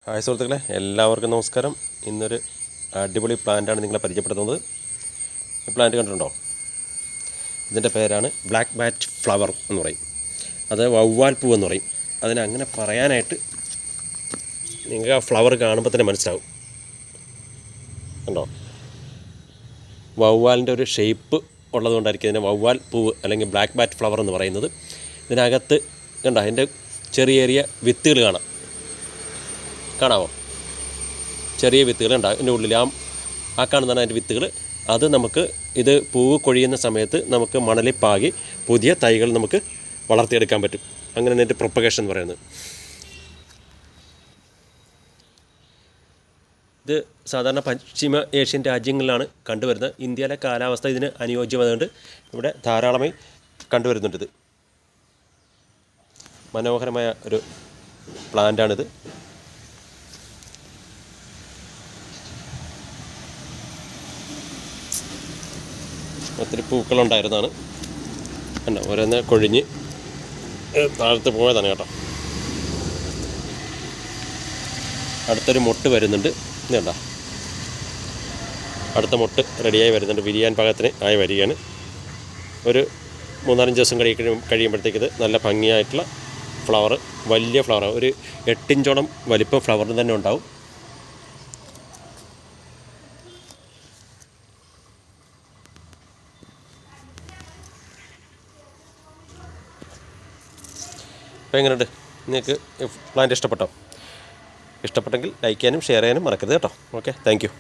Hi സുഹൃത്തുക്കളെ, എല്ലാവർക്കും നമസ്കാരം. ഇന്നൊരു അടിപൊളി പ്ലാന്റാണ് നിങ്ങളെ പരിചയപ്പെടുത്തുന്നത്. ഈ പ്ലാന്റ് കണ്ടിട്ടുണ്ടോ? ഇതിൻ്റെ പേരാണ് ബ്ലാക്ക് ബാറ്റ് ഫ്ലവർ എന്ന് പറയും. അത് വവ്വാൽ പൂ എന്ന് പറയും. അതിനങ്ങനെ പറയാനായിട്ട് നിങ്ങൾക്ക് ആ ഫ്ലവർ കാണുമ്പോൾ തന്നെ മനസ്സിലാവും. കണ്ടോ? വവ്വാലിൻ്റെ ഒരു ഷേപ്പ് ഉള്ളതുകൊണ്ടായിരിക്കും ഇതിനെ വവ്വാൽ പൂവ് അല്ലെങ്കിൽ ബ്ലാക്ക് ബാറ്റ് ഫ്ലവർ എന്ന് പറയുന്നത്. ഇതിനകത്ത് കണ്ടോ, അതിൻ്റെ ചെറിയ ചെറിയ വിത്തുകൾ കാണാമോ? ചെറിയ വിത്തുകൾ ഉണ്ടാകും ഇതിൻ്റെ ഉള്ളിൽ. ആ കാണുന്നതാണ് അതിൻ്റെ വിത്തുകൾ. അത് നമുക്ക് ഇത് പൂവ് കൊഴിയുന്ന സമയത്ത് നമുക്ക് മണലിൽ പാകി പുതിയ തൈകൾ നമുക്ക് വളർത്തിയെടുക്കാൻ പറ്റും. അങ്ങനെയാണ് ഇതിൻ്റെ പ്രൊപ്പഗേഷൻ എന്ന് പറയുന്നത്. ഇത് സാധാരണ പശ്ചിമ ഏഷ്യൻ രാജ്യങ്ങളിലാണ് കണ്ടുവരുന്നത്. ഇന്ത്യയിലെ കാലാവസ്ഥ ഇതിന് അനുയോജ്യമായതുകൊണ്ട് ഇവിടെ ധാരാളമായി കണ്ടുവരുന്നുണ്ട്. ഇത് മനോഹരമായ ഒരു പ്ലാന്റാണിത്. ഒത്തിരി പൂക്കളുണ്ടായിരുന്നതാണ്. അല്ല, ഓരോന്ന് കൊഴിഞ്ഞ് താഴത്ത് പോയതാണ് കേട്ടോ. അടുത്തൊരു മൊട്ട് വരുന്നുണ്ട്. ഇതുണ്ട, അടുത്ത മൊട്ട് റെഡിയായി വരുന്നുണ്ട്. വിരിയാൻ പാകത്തിന് ആയി വരികയാണ്. ഒരു 3-4 ദിവസം കഴിയുമ്പോഴത്തേക്ക് ഇത് നല്ല ഭംഗിയായിട്ടുള്ള ഫ്ലവർ, വലിയ ഫ്ലവർ, ഒരു 8 ഇഞ്ചോളം വലിപ്പം ഫ്ലവറിന് തന്നെ ഉണ്ടാവും. അപ്പോൾ എങ്ങനെയുണ്ട്? നിങ്ങൾക്ക് പ്ലാന്റ് ഇഷ്ടപ്പെട്ടോ? ഇഷ്ടപ്പെട്ടെങ്കിൽ ലൈക്ക് ചെയ്യാനും ഷെയർ ചെയ്യാനും മറക്കരുത് കേട്ടോ. Okay, thank you.